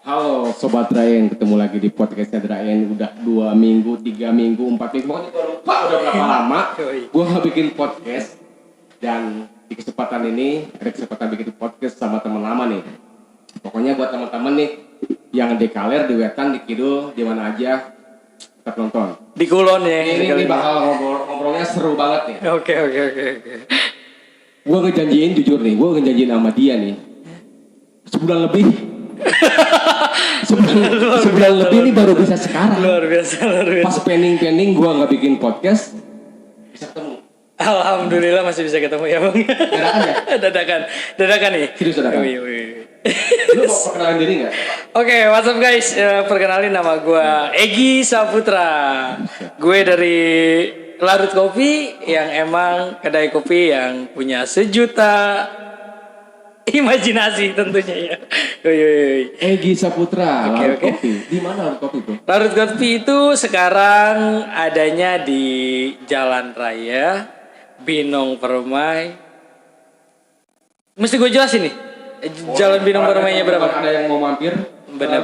Halo Sobat Drayen, ketemu lagi di podcastnya Drayen. Udah 2 minggu, 3 minggu, 4 minggu, pokoknya gue lupa udah berapa lama gue gak bikin podcast. Dan di kesempatan ini, ada kesempatan bikin podcast sama teman lama nih. Pokoknya buat teman-teman nih, yang di Kaler, di Wetan, di Kidul, di mana aja, tetap nonton. Di Kulon ya. Ini bakal ngobrolnya seru banget nih. Oke. Gue ngejanjiin, jujur nih, gue ngejanjiin sama dia nih, sebulan lebih. sebulan lebih ini baru bisa sekarang. Luar biasa. Pas pending gue nggak bikin podcast, bisa ketemu. Alhamdulillah masih bisa ketemu ya bang. Dadakan ya? Dadakan nih. Serius dadakan. Lu mau perkenalan diri nggak? Oke, what's up guys? Perkenalin nama gue Egy Saputra. Gue dari Larut Kopi yang emang kedai kopi yang punya sejuta imajinasi tentunya ya. Egy Saputra, Oke. Larut Kopi. Di mana Larut Kopi bro? Larut Kopi itu sekarang adanya di Jalan Raya Binong Permai. Mesti gue jelasin nih. Jalan Binong Permainya berapa? Ada yang mau mampir? Bener.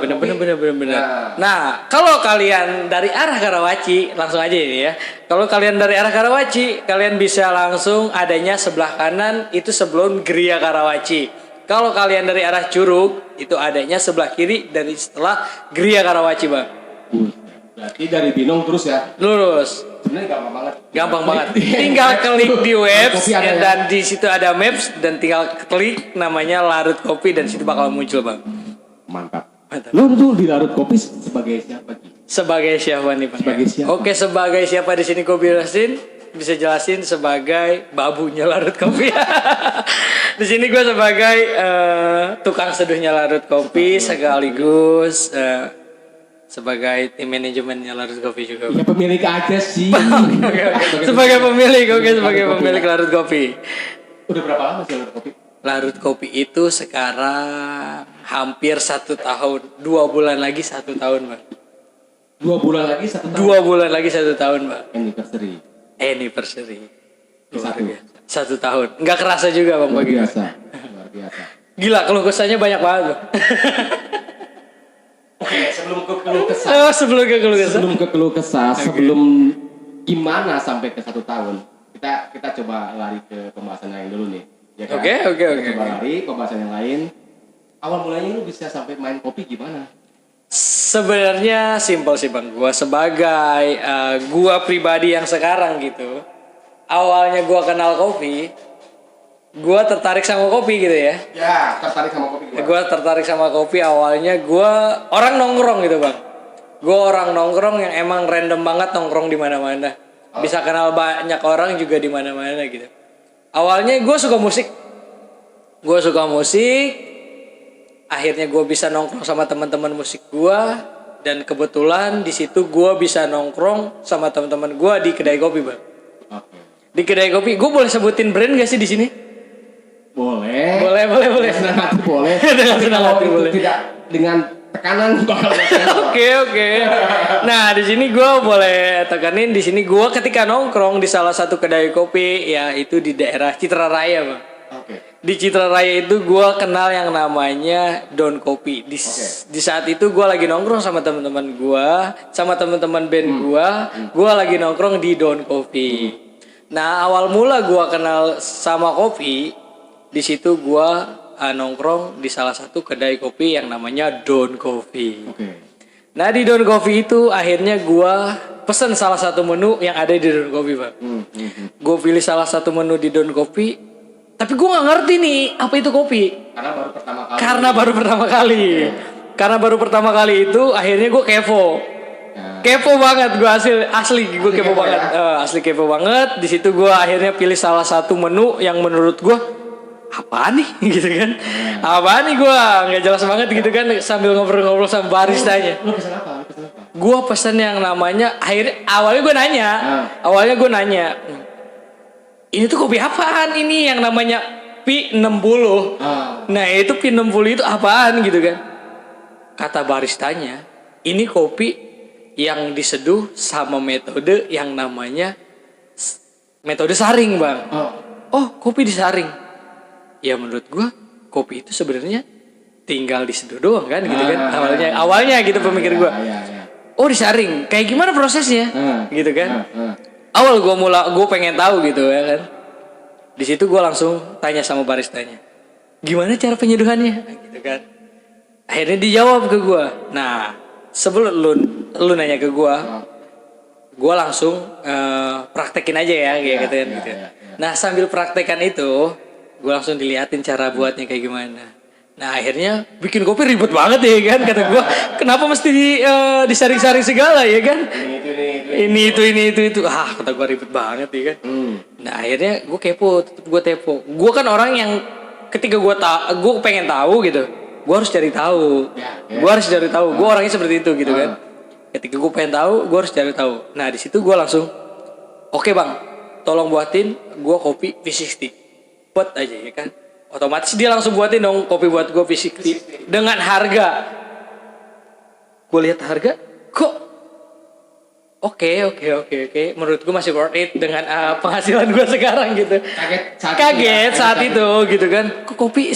Nah, kalau kalian dari arah Karawaci, langsung aja ini ya. Kalau kalian dari arah Karawaci, kalian bisa langsung adanya sebelah kanan itu sebelum Geria Karawaci. Kalau kalian dari arah Curug, itu adanya sebelah kiri dari setelah Geria Karawaci, Bang. Berarti dari Binong terus ya? Lurus. Sebenarnya Gampang banget. Tinggal klik di webs ya? dan di situ ada maps dan tinggal klik namanya Larut Kopi dan situ bakal muncul, Bang. Mantap. Lu tuh di Larut Kopi sebagai siapa Ki? Sebagai siapa nih, Bang? Sebagai siapa? Oke, sebagai siapa di sini gue bisa jelasin sebagai babunya Larut Kopi. Di sini gue sebagai tukang seduhnya Larut Kopi sekaligus sebagai tim manajemennya Larut Kopi juga. Ya pemilik aja sih. Oke. Sebagai pemilik Larut Kopi. Udah berapa lama sih Larut Kopi? Larut Kopi itu sekarang hampir 1 tahun. 2 bulan lagi 1 tahun, Bang. 2 bulan lagi 1 tahun? 2 bulan lagi 1 tahun, Bang. Anniversary. Luar biasa. 1 tahun. Nggak kerasa juga, Bang. Luar biasa. Gila, keluh kesahnya banyak banget, Bang. Oke, sebelum ke keluh kesah. Sebelum ke keluh kesah. Sebelum gimana sampai ke 1 tahun. Kita coba lari ke pembahasan yang dulu nih. Ya kan? Oke. Coba lari pembahasan yang lain. Awal mulanya lu bisa sampai main kopi gimana? Sebenarnya simpel sih, Bang. Gua pribadi yang sekarang gitu. Awalnya gua kenal kopi, gua tertarik sama kopi gitu ya. Ya, tertarik sama kopi gua. Gua tertarik sama kopi awalnya gua orang nongkrong gitu, Bang. Gua orang nongkrong yang emang random banget nongkrong di mana-mana. Bisa kenal banyak orang juga di mana-mana gitu. Awalnya gua suka musik. Akhirnya gue bisa nongkrong sama teman-teman musik gue dan kebetulan di situ gue bisa nongkrong sama teman-teman gue di kedai kopi, Bang. Oke. Di kedai kopi, gue boleh sebutin brand gak sih di sini? Boleh. Senang hati boleh. Dengan senang hati boleh. Tidak dengan tekanan bakal Oke. Nah, di sini gue boleh tekanin di sini gue ketika nongkrong di salah satu kedai kopi yaitu di daerah Citra Raya, Bang. Oke. Di Citra Raya itu gue kenal yang namanya Don Kopi. Di saat itu gue lagi nongkrong sama teman-teman gue, sama teman-teman band gue lagi nongkrong di Don Kopi. Nah, awal mula gue kenal sama kopi, di situ gue nongkrong di salah satu kedai kopi yang namanya Don Kopi. Oke. Nah, di Don Kopi itu akhirnya gue pesen salah satu menu yang ada di Don Kopi, Bang. Gue pilih salah satu menu di Don Kopi. Tapi gue gak ngerti nih apa itu kopi. Karena baru pertama kali itu akhirnya gue kepo. Kepo banget gue asli kepo banget. Asli kepo banget. Di situ gue akhirnya pilih salah satu menu yang menurut gue apaan nih gitu kan. Apaan nih gue gak jelas banget gitu kan sambil ngobrol-ngobrol sama baristanya. Lu pesen apa? Gue pesen yang namanya awalnya gue nanya. Ini tuh kopi apaan ini yang namanya Pi 60? Nah itu Pi 60 itu apaan gitu kan? Kata baristanya, ini kopi yang diseduh sama metode yang namanya metode saring, Bang. Oh, kopi disaring. Ya menurut gua kopi itu sebenarnya tinggal diseduh doang kan gitu kan. Awalnya gitu pemikir gue. Oh disaring, kayak gimana prosesnya? Gitu kan. Awal gue pengen tahu gitu ya kan. Di situ gue langsung tanya sama baristanya, gimana cara penyeduhannya? Gitu kan. Akhirnya dijawab ke gue. Nah sebelum lu nanya ke gue langsung praktekin aja ya kayak gitu kan. Nah sambil praktekan itu, gue langsung diliatin cara buatnya kayak gimana. Nah akhirnya bikin kopi ribet banget ya kan, kata gue. Kenapa mesti disaring-saring segala ya kan? Ini itu. Kata gue ribet banget ya kan. Nah akhirnya gue kepo, gue tepo. Gue kan orang yang ketika gue pengen tahu gitu, gue harus cari tahu. Gue harus cari tahu. Gue orangnya seperti itu gitu kan. Ketika gue pengen tahu, gue harus cari tahu. Nah di situ gue langsung, oke bang, tolong buatin gue kopi V60. Buat aja ya kan. Otomatis dia langsung buatin dong kopi buat gue V60 dengan harga. Gue lihat harga, kok oke. Menurut gue masih worth it dengan penghasilan gue sekarang gitu. Kaget saat itu gitu kan. Kok kopi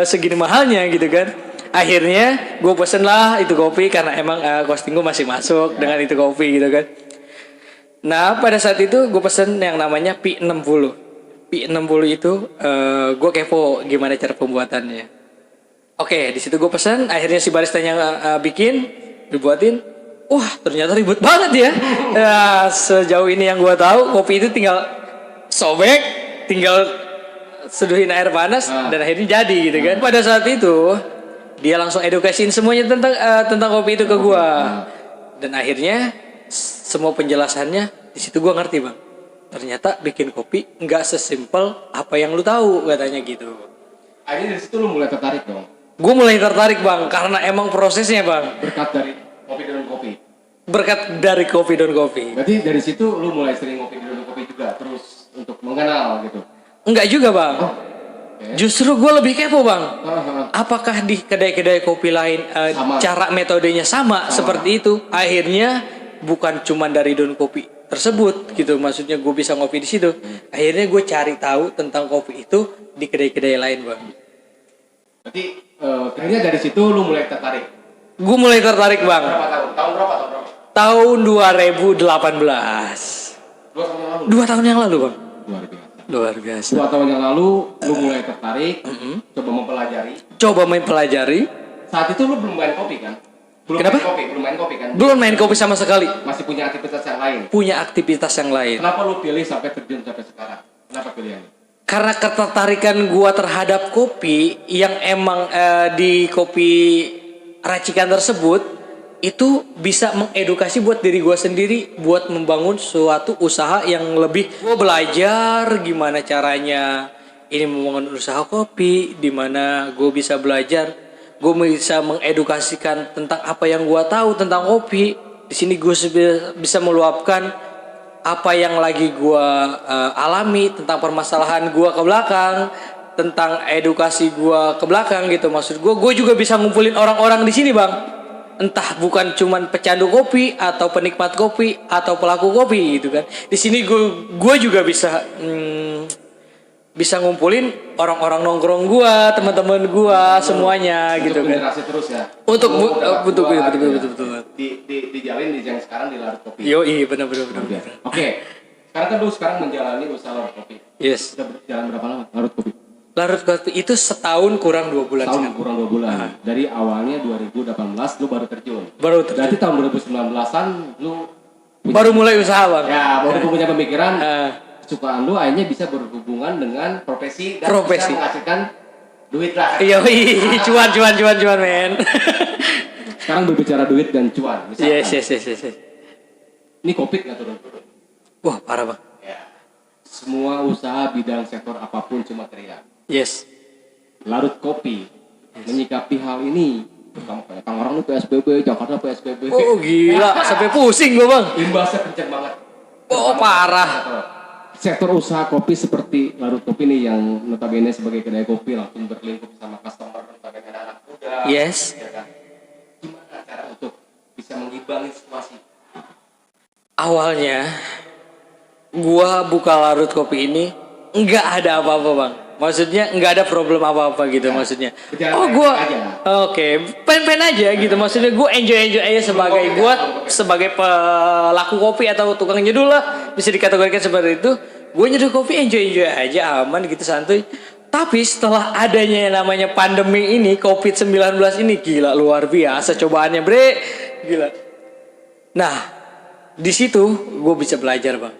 segini mahalnya gitu kan. Akhirnya gue pesen lah itu kopi karena emang costing gue masih masuk dengan itu kopi gitu kan. Nah pada saat itu gue pesen yang namanya P60. P60 itu gue kepo gimana cara pembuatannya. Oke, di situ gue pesan, akhirnya si baristanya bikin, dibuatin. Wah, ternyata ribet banget ya. Sejauh ini yang gue tahu, kopi itu tinggal sobek, tinggal seduhin air panas dan akhirnya jadi gitu kan. Pada saat itu dia langsung edukasiin semuanya tentang kopi itu ke gue. Dan akhirnya semua penjelasannya di situ gue ngerti bang. Ternyata bikin kopi nggak sesimpel apa yang lu tahu katanya gitu. Akhirnya dari situ lu mulai tertarik dong. Gue mulai tertarik bang karena emang prosesnya bang. Berkat dari kopi dan kopi. Berkat dari kopi dan kopi. Berarti dari situ lu mulai sering ngopi dan kopi juga terus untuk mengenal gitu. Enggak juga bang. Justru gue lebih kepo bang. Apakah di kedai-kedai kopi lain cara metodenya sama seperti itu? Akhirnya bukan cuma dari daun kopi tersebut gitu, maksudnya gue bisa ngopi di situ. Akhirnya gue cari tahu tentang kopi itu di kedai-kedai lain bang. Berarti akhirnya dari situ lu mulai tertarik. Gue mulai tertarik bang. Berapa tahun? Tahun berapa? Tahun 2018. 2 tahun yang lalu bang. Luar biasa. 2 tahun yang lalu lu mulai tertarik, coba mempelajari. Saat itu lu belum main kopi kan? Kenapa? Belum main kopi kan? Belum main kopi sama sekali. Masih punya aktivitas yang lain. Kenapa lu pilih sampai terjun sampai sekarang? Kenapa pilihannya? Karena ketertarikan gua terhadap kopi yang emang di kopi racikan tersebut itu bisa mengedukasi buat diri gua sendiri buat membangun suatu usaha yang lebih. Gua belajar gimana caranya ini membangun usaha kopi, di mana gua bisa belajar. Gue bisa mengedukasikan tentang apa yang gue tahu tentang kopi. Di sini gue bisa meluapkan apa yang lagi gue alami tentang permasalahan gue ke belakang, tentang edukasi gue ke belakang gitu. Maksud gue juga bisa ngumpulin orang-orang di sini bang. Entah bukan cuman pecandu kopi atau penikmat kopi atau pelaku kopi gitu kan. Di sini gue juga bisa ngumpulin orang-orang nongkrong gua, teman-teman gua, semuanya untuk gitu kan. Generasi terus ya. Betul. Dijalin di yang sekarang di Larut Kopi. Iya, benar. Oke. Sekarang kan lu menjalani usaha Larut Kopi. Yes. Sudah berjalan berapa lama Larut Kopi? Larut Kopi itu setahun kurang 2 bulan. Kurang 2 bulan. Dari awalnya 2018 lu baru terjun. Berarti tahun 2019-an lu baru mulai usaha, Bang. Ya, baru punya pemikiran. Kesukaan lu akhirnya bisa berhubungan dengan profesi dan bisa menghasilkan duit lah. Iya, cuan men. Sekarang berbicara duit dan cuan. Misalkan, yes. Ini COVID nggak turun-turun? Wah parah bang. Ya. Semua usaha bidang sektor apapun cuma teriak. Yes. Larut Kopi menyikapi hal ini. Kang orang lu PSBB, Jakarta PSBB. Oh gila, sampai pusing gua bang. Imbasnya kenceng banget. Oh parah. Sektor usaha kopi seperti Larut Kopi nih yang notabene sebagai kedai kopi langsung berlingkup sama customer notabene anak muda. Yes. Ya kan? Gimana cara untuk bisa mengimbangi situasi? Awalnya gua buka Larut Kopi ini nggak ada apa-apa bang. Maksudnya nggak ada problem apa-apa gitu maksudnya. Berjalan Oh baik gue, aja. oke, pen aja gitu. Maksudnya gue enjoy aja sebagai pelaku kopi atau tukang nyeduh lah, bisa dikategorikan seperti itu. Gue nyeduh kopi enjoy aja, aman gitu, santuy. Tapi setelah adanya yang namanya pandemi ini, COVID-19 ini, gila luar biasa cobaannya bre, gila. Nah, di situ gue bisa belajar bang,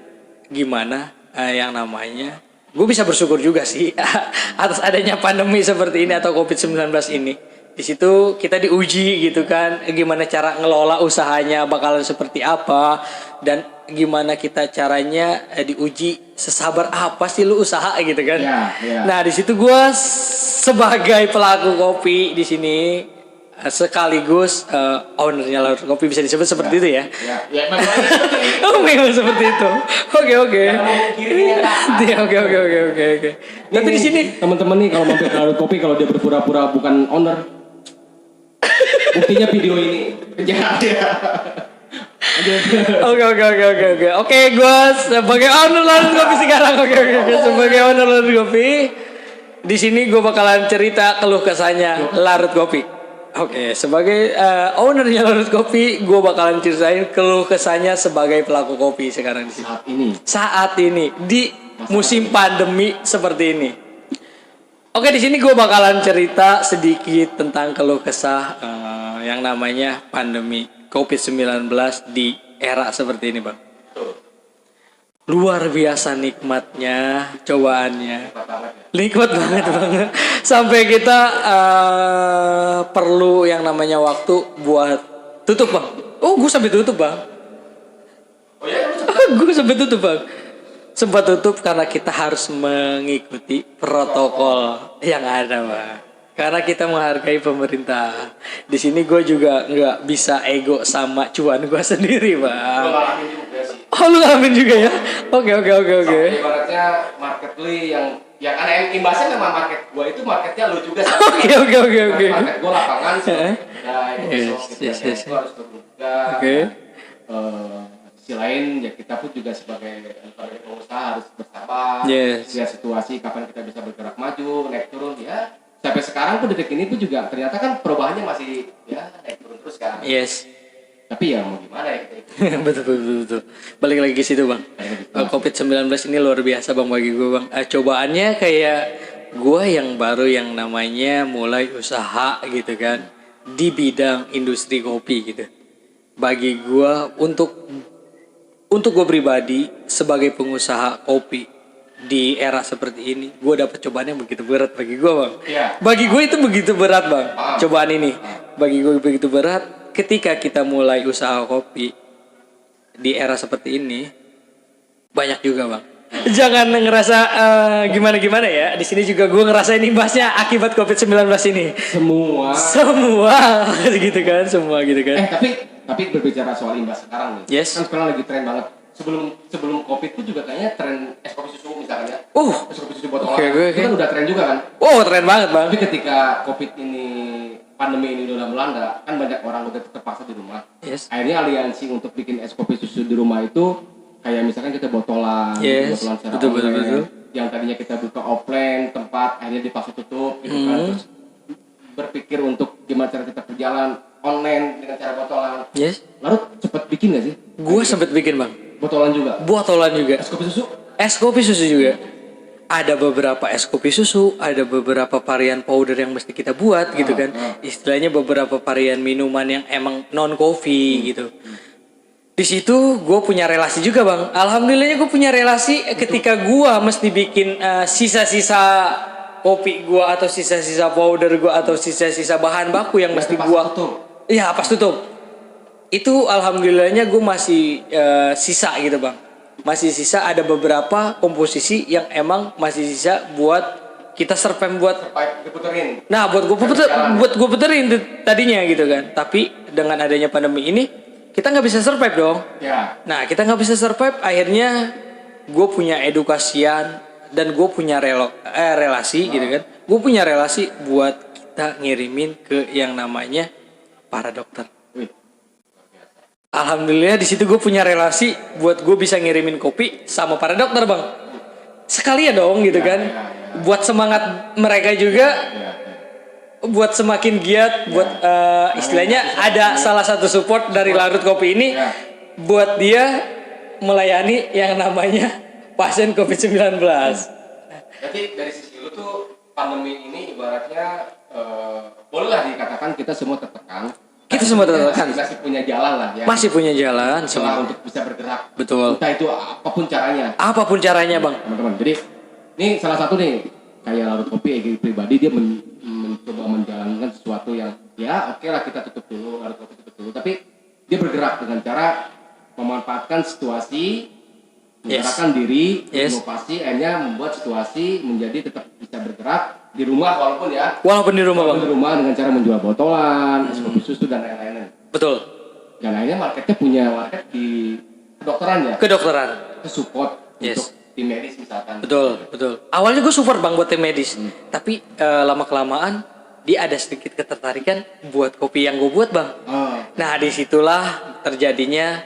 gimana yang namanya, gue bisa bersyukur juga sih atas adanya pandemi seperti ini atau COVID-19 ini. Di situ kita diuji gitu kan, gimana cara ngelola usahanya bakalan seperti apa, dan gimana kita caranya diuji sesabar apa sih lu usaha gitu kan. Nah di situ gue sebagai pelaku kopi di sini sekaligus ownernya Larut Kopi, bisa disebut seperti itu ya. Oh memang seperti itu. Oke. Oke. Tapi di sini teman-teman nih kalau mampir ke Larut Kopi, kalau dia berpura-pura bukan owner, buktinya video ini. Oke, gue sebagai owner Larut Kopi sekarang. Oke. Sebagai owner Larut Kopi, di sini gue bakalan cerita keluh kesahnya Larut Kopi. Oke, sebagai ownernya Larut Kopi, gue bakalan ceritain keluh kesahnya sebagai pelaku kopi sekarang di sini. Saat ini di musim pandemi seperti ini. Oke, di sini gue bakalan cerita sedikit tentang keluh kesah yang namanya pandemi COVID-19 di era seperti ini, Bang. Luar biasa nikmatnya cobaannya. Nikmat banget. Sampai kita perlu yang namanya waktu buat tutup, Bang. Oh, gue sampai tutup, Bang. Oh ya, gue sampai tutup, Bang. Sempat tutup karena kita harus mengikuti protokol yang ada, Bang. Karena kita menghargai pemerintah. Di sini gue juga nggak bisa ego sama cuan gue sendiri, Bang. Lu ngalamin juga sih. Oh, lu ngalamin juga ya? Oke. Ibaratnya market lu yang karena imbasnya memang market gua itu marketnya lu juga. Oke. Market gua lapangan sih. Yes. Gua harus terbuka. Oke. Sisi lain ya kita pun juga sebagai pengusaha harus bersabar. Yes. Lihat situasi kapan kita bisa bergerak maju, naik turun ya. Sampai sekarang pun detik ini pun juga ternyata kan perubahannya masih ya naik turun terus kan. Yes. Tapi ya mau gimana ya kita itu. betul. Balik lagi ke situ, Bang. COVID-19 ini luar biasa, Bang, bagi gue, Bang. Cobaannya kayak gue yang baru yang namanya mulai usaha gitu kan di bidang industri kopi gitu. Bagi gue untuk gue pribadi sebagai pengusaha kopi di era seperti ini, gue dapat cobaan yang begitu berat bagi gue, Bang. Bagi gue itu begitu berat, Bang. Cobaan ini bagi gue begitu berat. Ketika kita mulai usaha kopi di era seperti ini, banyak juga, Bang. Jangan ngerasa gimana ya. Di sini juga gue ngerasain imbasnya akibat COVID-19 ini. Semua gitu kan. Tapi berbicara soal imbas sekarang nih. Yes. Kan sekarang lagi tren banget. Sebelum COVID itu juga kayaknya tren es kopi susu misalnya. Es kopi susu botolan. Itu kan udah tren juga kan? Oh, tren banget, Bang. Tapi ketika COVID ini, pandemi ini udah melanda, kan banyak orang udah terpaksa di rumah. Yes. Akhirnya aliansi untuk bikin es kopi susu di rumah itu kayak misalkan kita botolan, botolan secara betul. Yang tadinya kita buka offline tempat, akhirnya dipaksa tutup gitu kan. Terus berpikir untuk gimana cara kita berjalan online dengan cara botolan. Yes. Lalu cepet bikin gak sih? Gue sempet bikin, Bang. Botolan juga. Es kopi susu juga. Ada beberapa es kopi susu, ada beberapa varian powder yang mesti kita buat gitu kan. Istilahnya beberapa varian minuman yang emang non coffee gitu. Di situ gue punya relasi juga, Bang. Alhamdulillahnya gue punya relasi ketika gue mesti bikin sisa-sisa kopi gue atau sisa-sisa powder gue atau sisa-sisa bahan baku yang mesti gue. Iya, pas tutup. Itu alhamdulillahnya gue masih sisa gitu, Bang. Masih sisa ada beberapa komposisi yang emang masih sisa buat kita survive buat diputerin. Nah, buat gue puterin tadinya gitu kan. Tapi dengan adanya pandemi ini kita nggak bisa survive dong. Ya. Nah, kita nggak bisa survive. Akhirnya gue punya edukasian dan gue punya relasi gitu kan. Gue punya relasi buat kita ngirimin ke yang namanya para dokter. Alhamdulillah di situ gue punya relasi buat gue bisa ngirimin kopi sama para dokter, Bang. sekalian dong gitu kan. Buat semangat mereka juga, buat semakin giat, buat istilahnya ada salah satu support dari Larut Kopi ini buat dia melayani yang namanya pasien COVID-19. Berarti dari sisi lu tuh pandemi ini ibaratnya bolehlah dikatakan kita semua tertekan. Kita semua tertekan. Masih punya jalan lah ya. Masih punya jalan semua untuk bisa bergerak. Betul. Entah itu apapun caranya. Apapun caranya, Bang. Teman-teman. Jadi ini salah satu nih kayak Larut Kopi Egy pribadi dia mencoba menjalankan sesuatu yang ya oke lah kita tutup dulu, Larut Kopi tutup dulu, tapi dia bergerak dengan cara memanfaatkan situasi, menggerakkan diri, inovasi, akhirnya membuat situasi menjadi tetap bisa bergerak di rumah walaupun di rumah, Bang. Di rumah dengan cara menjual botolan, es kopi susu dan lain-lain. Betul. Dan akhirnya marketnya punya market di kedokteran ya. Kedokteran. Itu support untuk tim medis misalkan. Betul. Awalnya gue support, Bang, buat tim medis. Tapi lama kelamaan dia ada sedikit ketertarikan buat kopi yang gue buat, Bang. Nah disitulah terjadinya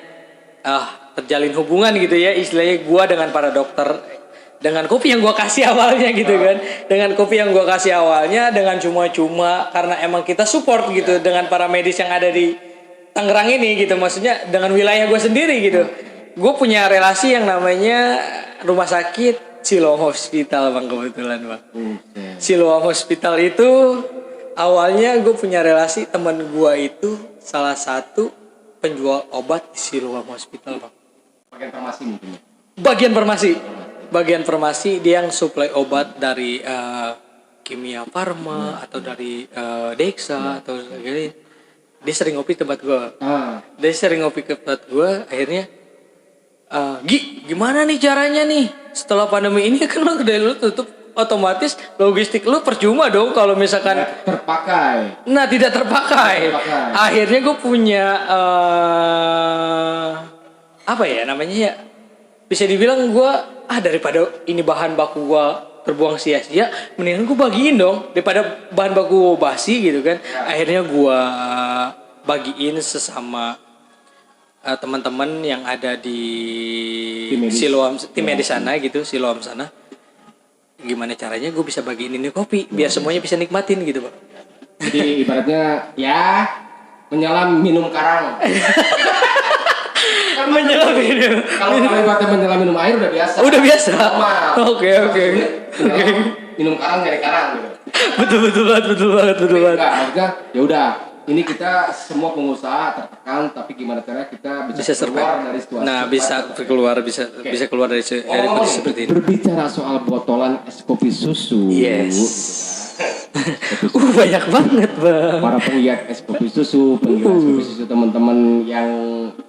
terjalin hubungan gitu ya, istilahnya gue dengan para dokter. Dengan kopi yang gue kasih awalnya gitu kan. Dengan kopi yang gue kasih awalnya dengan cuma-cuma karena emang kita support gitu dengan para medis yang ada di Tangerang ini gitu. Maksudnya dengan wilayah gue sendiri gitu. Gue punya relasi yang namanya rumah sakit Siloam Hospital, Bang, kebetulan, Bang. Siloam Hospital itu awalnya gue punya relasi, teman gue itu salah satu penjual obat di Siloam Hospital, Bang. Bagian farmasi dia yang suplai obat dari Kimia Farma atau dari Dexa atau segala. Dia sering ngopi tempat gue. Akhirnya gimana nih caranya nih setelah pandemi ini kan lo kedai lu tutup, otomatis logistik lu percuma dong kalau misalkan tidak terpakai. Akhirnya gue punya apa ya namanya ya, bisa dibilang gue daripada ini bahan baku gue terbuang sia-sia, mendingan gue bagiin dong daripada bahan baku basi gitu kan. Akhirnya gue bagiin sesama teman-teman yang ada di Siloam, tim medis sana gitu, Siloam sana. Gimana caranya gue bisa bagiin ini kopi biar semuanya bisa nikmatin gitu, Pak. Jadi ibaratnya ya menyelam minum karang. Menyelam minum. Kalau ibaratnya menyelam minum air udah biasa. Oke. Minum karang nyari karang gitu. Betul banget. Maksudnya ya udah, ini kita semua pengusaha tertekan, tapi gimana caranya kita bisa keluar dari situasi. Nah, bisa keluar dari kondisi seperti ini. Berbicara soal botolan es kopi susu. Yes. Banyak banget, Bang. Para penggiat es kopi susu, teman-teman yang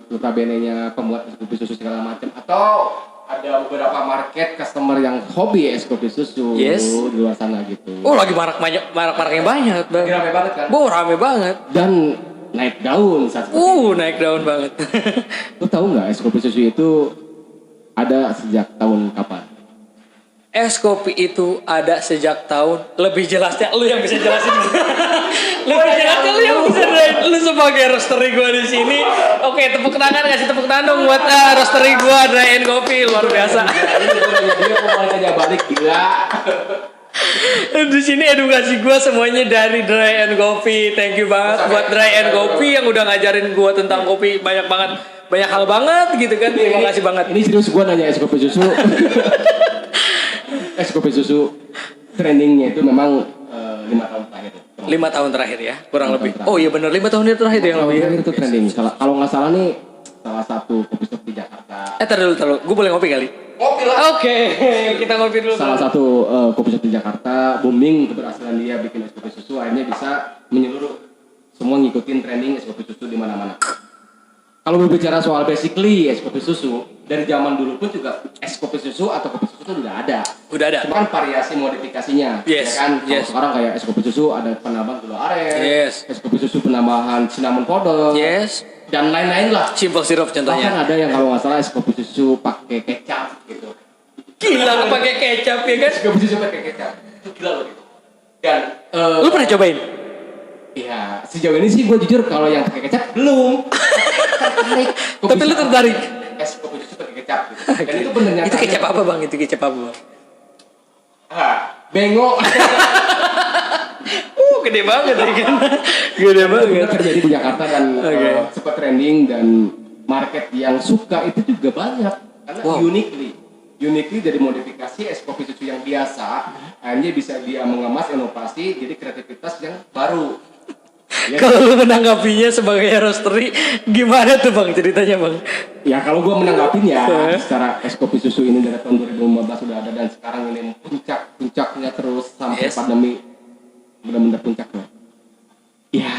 notabene-nya pembuat es kopi susu segala macam, atau ada beberapa market customer yang hobi es kopi susu di luar sana gitu. Lagi maraknya banyak, Bang. Rame banget kan? Rame banget. Dan naik daun saat naik daun banget. Lu tahu nggak es kopi susu itu ada sejak tahun kapan? Es kopi itu ada sejak tahun, lebih jelasnya lu yang bisa jelasin. Lu sebagai roastery gua di sini. Oke, tepuk tangan, kasih tepuk tangan dong buat roastery gua Dry and Coffee, luar biasa. Dia pokoknya balik gila. Di sini edukasi gua semuanya dari Dry and Coffee. Thank you banget buat Dry and Coffee yang udah ngajarin gua tentang kopi banyak hal banget gitu kan. Terima kasih banget. Ini serius gua nanya es kopi susu. Es kopi susu trendingnya itu memang 5 tahun terakhir. 5 tahun terakhir ya, kurang lebih. Oh iya benar, 5 tahun terakhir yang lebih. Terakhir itu trending. Kalau nggak salah nih salah satu kopi shop di Jakarta. Terlalu. Gue boleh ngopi kali? Ngopi lah. Oke, kita ngopi dulu. Salah satu kopi shop di Jakarta booming keberhasilan dia bikin es kopi susu, akhirnya bisa menyeluruh. Semua ngikutin trending es kopi susu di mana-mana. Kalau berbicara soal basically es kopi susu, dari zaman dulu pun juga es kopi susu atau kopi susu itu udah ada. Cuma kan variasi modifikasinya. Ya kan? Sekarang kayak es kopi susu ada penambahan gula aren, es kopi susu penambahan cinnamon powder, dan lain-lain lah. Simple syrup contohnya. Bahkan ada yang kalau nggak salah es kopi susu pakai kecap gitu. Gila pakai kecap ya kan? Es kopi susu pakai kecap. Itu gila loh gitu. Dan lu pernah cobain? Iya, sejauh ini sih gue jujur kalau yang pakai kecap belum. Tapi lu tertarik? Es kopi susu pakai kecap gitu. Dan itu bener nyata. Itu kecap apa, Bang? Itu kecap apa, Bang? bengok. Gede banget ya kan. Gede banget. Itu terjadi di Jakarta dan sempat trending dan market yang suka itu juga banyak karena uniquely dari modifikasi es kopi susu yang biasa akhirnya bisa dia mengemas inovasi jadi kreativitas yang baru. Ya, kalau lu menanggapinya sebagai roastery gimana tuh bang ceritanya bang? Ya kalau gua menanggapinya secara es kopi susu ini dari tahun 2015 sudah ada dan sekarang ini puncaknya terus sampai pandemi benar-benar puncaknya. Ya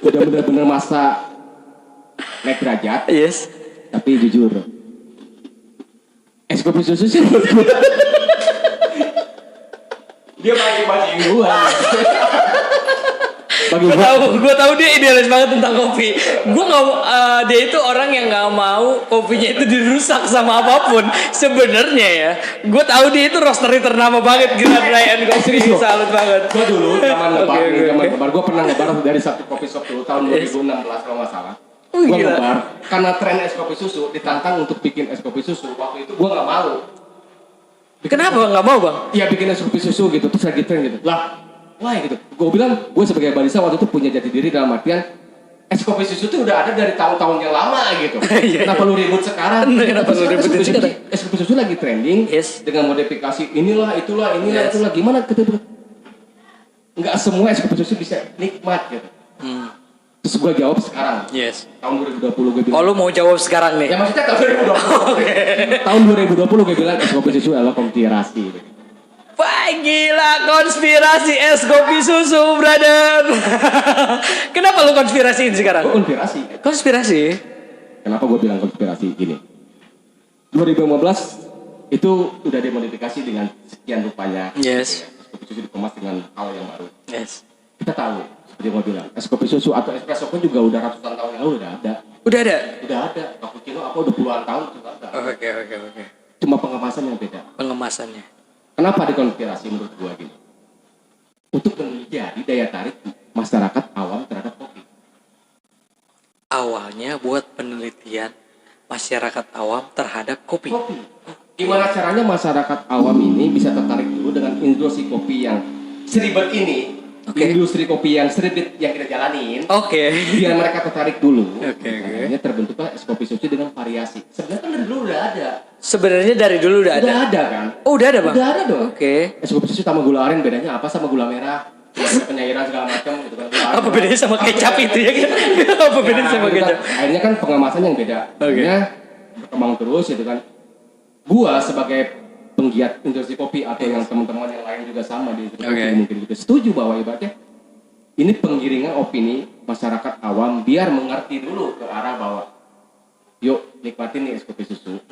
udah benar-benar masa naik derajat. Yes. Tapi jujur es kopi susu sih menurut gue dia bagi-bagi gua. Gue tahu dia idealis banget tentang kopi. Gue nggak, dia itu orang yang nggak mau kopinya itu dirusak sama apapun. Sebenarnya ya, gue tahu dia itu roastery ternama banget gila Ryan Kopi. Salut banget. Gue dulu zaman ngebar, gue pernah ngebar dari satu kopi shop dulu tahun 2016 kalau nggak salah. Gue ngebar karena tren es kopi susu ditantang untuk bikin es kopi susu. Waktu itu gue nggak mau. Kenapa nggak mau bang? Iya bikin es kopi susu gitu terus lagi tren gitu. Lah, wah gitu. Gue bilang gue sebagai barista waktu itu punya jati diri dalam artian es kopi susu itu udah ada dari tahun-tahun yang lama gitu. Kenapa lu ribut sekarang? Kenapa lu ribut sekarang? Es kopi susu lagi trending dengan modifikasi inilah itulah gimana ketemu? Nggak semua es kopi susu bisa nikmat gitu. Terus gue jawab sekarang. Tahun 2020 gue bilang. Oh lu mau jawab sekarang nih? Ya maksudnya tahun 2020. Tahun 2020 gue bilang es kopi susu adalah konspirasi. Wah gila konspirasi es kopi susu brother. Kenapa lu konspirasiin sekarang? Konspirasi? Kenapa gue bilang konspirasi gini? 2015 itu udah dimodifikasi dengan sekian rupanya. Es kopi susu dikemas dengan hal yang baru. Kita tahu. Seperti gue bilang, es kopi susu atau espresso pun juga udah ratusan tahun yang lalu udah ada. Udah ada. Cappuccino apa udah puluhan tahun sudah ada. Oke. Cuma pengemasan yang beda. Kenapa dikonspirasi menurut gue gini? Untuk menjadi daya tarik masyarakat awam terhadap kopi. Awalnya buat penelitian masyarakat awam terhadap kopi. Gimana caranya masyarakat awam ini bisa tertarik dulu dengan industri kopi yang seribet ini? Industri kopi yang seribet yang kita jalanin. Biar mereka tertarik dulu. Akhirnya terbentuklah es kopi susu dengan variasi. Sebenarnya kan dari dulu udah ada. Udah ada kan? Oh udah ada bang? Udah ada dong. Es kopi susu sama gula aren bedanya apa sama gula merah? Penyairan segala macam gitu kan. Apa bedanya sama kecap itu ya kan? Apa bedanya sama kecap? Akhirnya kan pengemasan yang beda. Akhirnya berkembang terus gitu kan. Gua sebagai penggiat industri kopi atau yang teman-teman yang lain juga sama di industri kopi mungkin juga setuju bahwa ibaratnya ini penggiringan opini masyarakat awam biar mengerti dulu ke arah bahwa yuk nikmatin nih es kopi susu.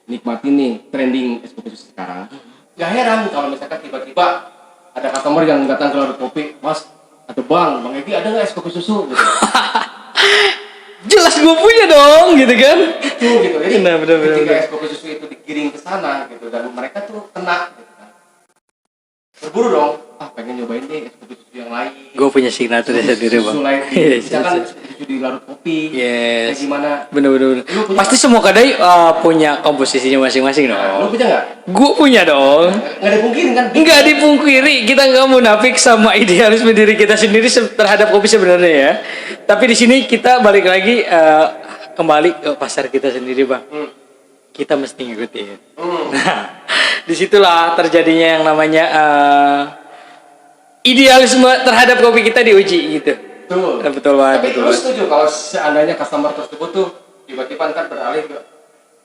Nikmatin nih trending es kopi susu sekarang. Gak heran kalau misalkan tiba-tiba ada customer yang datang ke warung kopi, Mas atau Bang Egi ada nggak es kopi susu? Gitu. Jelas gue punya dong gitu kan. Itu gitu. Jadi ketika es kopi susu itu digiring ke sana gitu dan mereka tuh kena gitu kan. Berburu dong. Pengen nyobain deh es kopi susu yang lain. Gue punya signature sendiri bang. Susu lain. Misalkan susu di larut kopi. Kayak gimana? Bener. Pasti semua kedai punya komposisinya masing-masing dong. Lu punya nggak? Gue punya dong. Nggak dipungkiri kan? Nggak dipungkiri. Kita nggak munafik sama idealisme diri kita sendiri terhadap kopi sebenarnya ya. Tapi di sini kita balik lagi kembali ke pasar kita sendiri bang. Kita mesti ngikutin. Nah, disitulah terjadinya yang namanya idealisme terhadap kopi kita diuji gitu. Betul banget. Tapi lu setuju kalau seandainya customer tersebut tuh tiba-tiba ntar beralih ke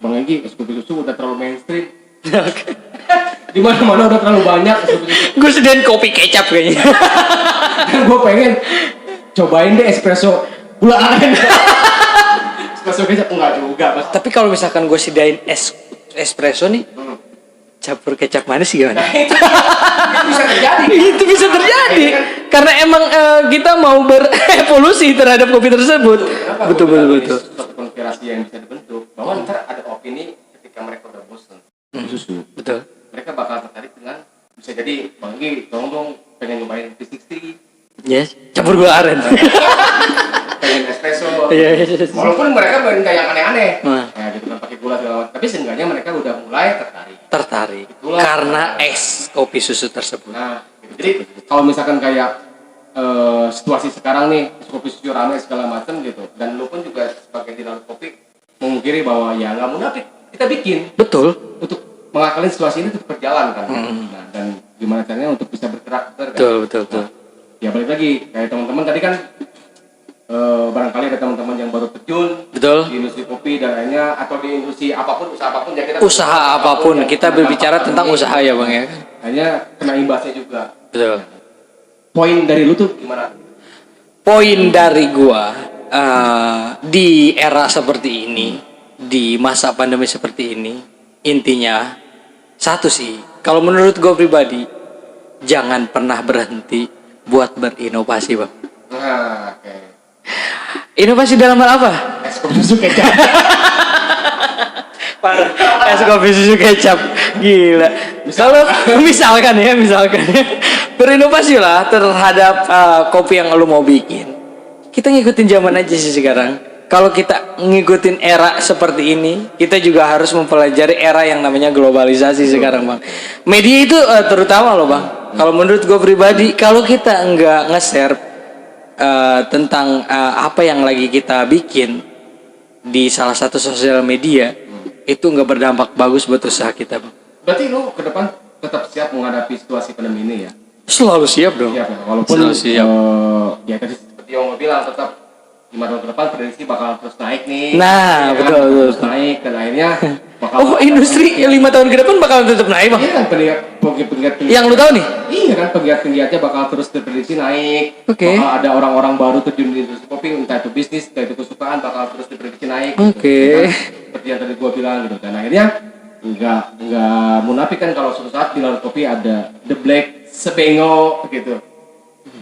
Bang Egi es kopi susu udah terlalu mainstream. Di mana-mana udah terlalu banyak es kopi susu. Gue sediain kopi kecap kayaknya. Dan gue pengen cobain deh espresso gula aren. Espresso kecap enggak juga. Tapi kalau misalkan gue sediain espresso nih, campur kecap manis gimana? Itu bisa terjadi. Itu bisa terjadi. Karena emang kita mau berevolusi terhadap kopi tersebut. Betul. Suatu konspirasi yang bisa dibentuk bahwa ntar ada opini ketika mereka udah bosan susu. Betul. Mereka bakal tertarik dengan bisa jadi Bang Egi, tolong dong pengen nyobain V60. Campur gula aren. Pengen espresso. Walaupun mereka pengen kayak aneh-aneh. Gitu kan pakai gula segala macam. Tapi seenggaknya mereka udah mulai tertarik. tertarik Itulah. karena es kopi susu tersebut. Nah, jadi kalau misalkan kayak situasi sekarang nih, kopi susu rame segala macam gitu, dan lu pun juga sebagai di laut kopi mengukiri bahwa ya nggak munafik, kita bikin Betul. untuk mengakalin situasi ini tetap berjalan kan. Nah, dan gimana caranya untuk bisa bergerak kan? Betul. Nah, ya balik lagi kayak teman-teman tadi kan barangkali ada teman-teman yang baru terjun Betul. di industri kopi dan lainnya atau di industri apapun, usaha apapun ya kita Usaha apapun, yang kita kena berbicara dampak tentang pandemi, usaha ya Bang ya. hanya kena imbasnya juga. Betul. Poin dari lu tuh gimana? Poin dari gua di era seperti ini, di masa pandemi seperti ini, intinya satu sih, kalau menurut gua pribadi, jangan pernah berhenti buat berinovasi Bang. Nah, oke. Inovasi dalam hal apa? Es kopi susu kecap. Es kopi susu kecap, gila. Kalau misalkan berinovasi lah terhadap kopi yang lo mau bikin. Kita ngikutin zaman aja sih sekarang. Kalau kita ngikutin era seperti ini, kita juga harus mempelajari era yang namanya globalisasi sekarang Bang. Media itu terutama loh Bang. Kalau menurut gue pribadi, kalau kita nggak nge-share tentang apa yang lagi kita bikin di salah satu sosial media, itu nggak berdampak bagus buat usaha kita Bang. Berarti lu ke depan tetap siap menghadapi situasi pandemi ini ya? Selalu siap dong. Siap ya, walaupun Selalu siap. ya tadi seperti yang lo bilang tetap 5 tahun ke depan prediksi bakal terus naik nih. Nah, ya kan? betul. Terus naik dan akhirnya bakal Oh, industri 5 tahun ke depan bakal tetap naik Bang. iya kan penggiat Yang lu tahu nih? iya kan penggiat-penggiatnya bakal terus diprediksi naik. Oke. Bakal ada orang-orang baru terjun di industri kopi, entah itu bisnis, entah itu kesukaan bakal terus diprediksi naik. Oke. Gitu, kan? Seperti yang tadi gua bilang gitu. Dan akhirnya nggak munafik kan kalau suatu saat di laut kopi ada The Black Sebengo gitu.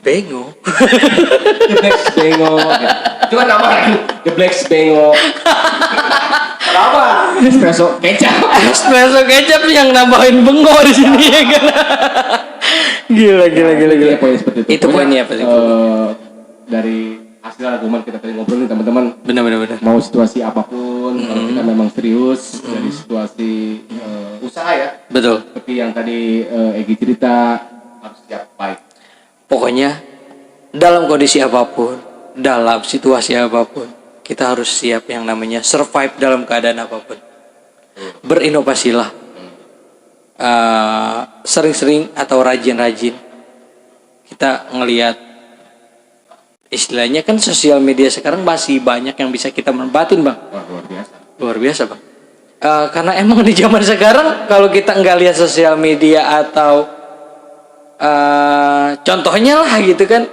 Bengo. The Black Sebengo gitu. Itu kan nama kan? The Black Sebengo. Kenapa? Espresso kecap. Espresso kecap yang nambahin bengo di sini ya kan. Gila. Iya, poin seperti itu. Itu poinnya apa sih? Dari hasil argumen kita tadi ngobrol nih teman-teman. Benar. Mau situasi apapun, kalau kita memang serius dari situasi usaha ya. Betul. Seperti yang tadi Egy cerita harus siap baik. Pokoknya dalam kondisi apapun, dalam situasi apapun, kita harus siap yang namanya survive dalam keadaan apapun. Berinovasilah. Sering-sering atau rajin-rajin kita ngelihat, istilahnya kan sosial media sekarang masih banyak yang bisa kita manfaatin Bang. Wah, Luar biasa Bang. Karena emang di zaman sekarang kalau kita nggak lihat sosial media atau contohnya lah gitu kan,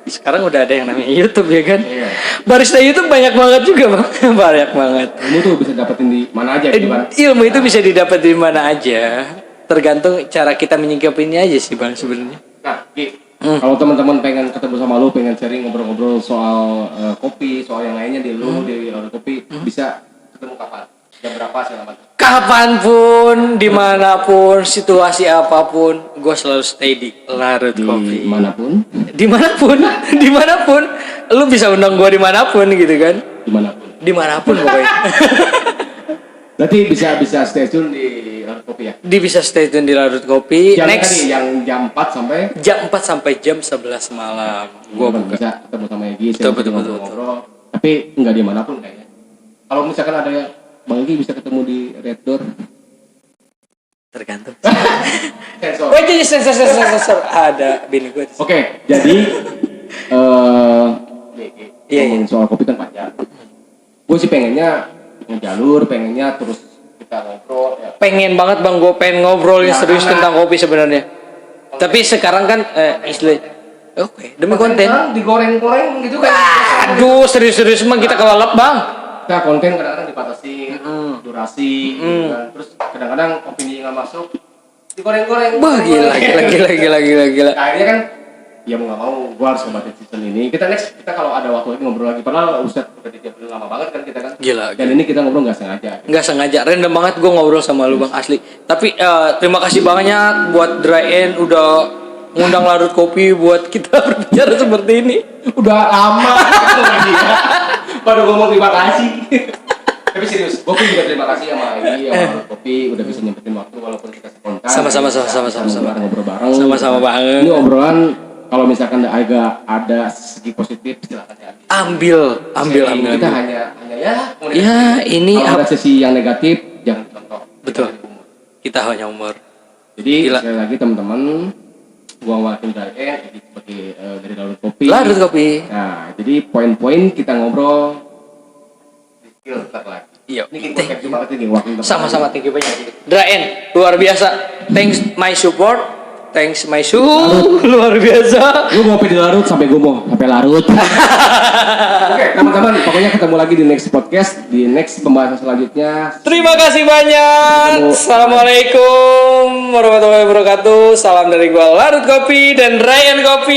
sekarang udah ada yang namanya YouTube ya kan. Iya. Barista YouTube banyak banget juga Bang. Banyak banget. Ilmu tuh bisa dapetin di mana aja gitu kan. Ilmu itu bisa didapat di mana aja, tergantung cara kita menyikapinya aja sih Bang sebenarnya. Nah, Ki, kalau teman-teman pengen ketemu sama lu, pengen sharing ngobrol-ngobrol soal kopi, soal yang lainnya di lu di Larut Kopi, bisa ketemu kapan? Jam berapa segala macam? Kapanpun, dimanapun, situasi apapun, gue selalu stay di Larut Kopi. Dimanapun, lu bisa undang gue dimanapun gitu kan? Dimanapun pokoknya. Berarti bisa stay tune di Larut Kopi ya? Bisa stay tune di Larut Kopi. Jam Next tadi yang jam 4 sampai jam 11 malam. Gue buka. Bisa ketemu sama Egy, Betul. ngobrol. Tapi nggak dimanapun kayaknya. Kalau misalkan ada Bang Egy bisa ketemu di Red Door. Tergantung. Sensor. Oh jadi sensor. Ada bini gue. Oke, jadi ngomongin soal kopi kan panjang. Gue sih pengennya ngejalur, pengennya terus kita ngobrol. Ya. Pengen banget Bang, gue pengen ngobrolin Ya, serius tentang kopi sebenarnya. Tapi sekarang kan istilah demi konten. Digoreng-goreng gitu kan. Aduh, serius-serius mah kita kelelep Bang. Kita konten kadang-kadang dibatasi durasi, gitu kan. Terus kadang-kadang opini nggak masuk, digoreng-goreng. Wah gila. Akhirnya kan, ya mau nggak mau, gue harus ngebatin season ini. Kita kalau ada waktu lagi ngobrol lagi. Padahal Ustadz udah dijawabin lama banget kan kita kan. Gila. Dan ini kita ngobrol nggak sengaja. Nggak sengaja, random banget gue ngobrol sama lu Bang asli. Tapi terima kasih banyak buat Dry End udah ngundang Larut Kopi buat kita berbicara seperti ini. Udah lama. Baru ngomong terima kasih. Tapi serius, Kopi juga terima kasih sama Egi, sama Kopi udah bisa nyempetin waktu walaupun kita spontan. Sama-sama. Ngobrol bareng. Sama-sama banget. Ini obrolan kalau misalkan agak ada segi positif silakan diambil. Ambil. Kita hanya ya. Ya, ini kalau ada sisi yang negatif jangan ditonton. Betul. Kita hanya umur. Jadi Gila. sekali lagi teman-teman, gua wakil dari sebagai dari Larut Kopi. Larut Kopi. Nah, jadi poin-poin kita ngobrol di skill lagi. Iya. Ini kita capture banget ini wakil teman. Sama-sama, thank you banyak. Draen, luar biasa. Thanks my support. Thanks my shoe. Luar biasa. Lu ngopi di Larut sampai gue mau sampai larut. Oke, teman-teman, pokoknya ketemu lagi di next podcast, di next pembahasan selanjutnya. Terima kasih banyak. Assalamualaikum warahmatullahi wabarakatuh. Salam dari gua Larut Kopi dan Ryan Kopi.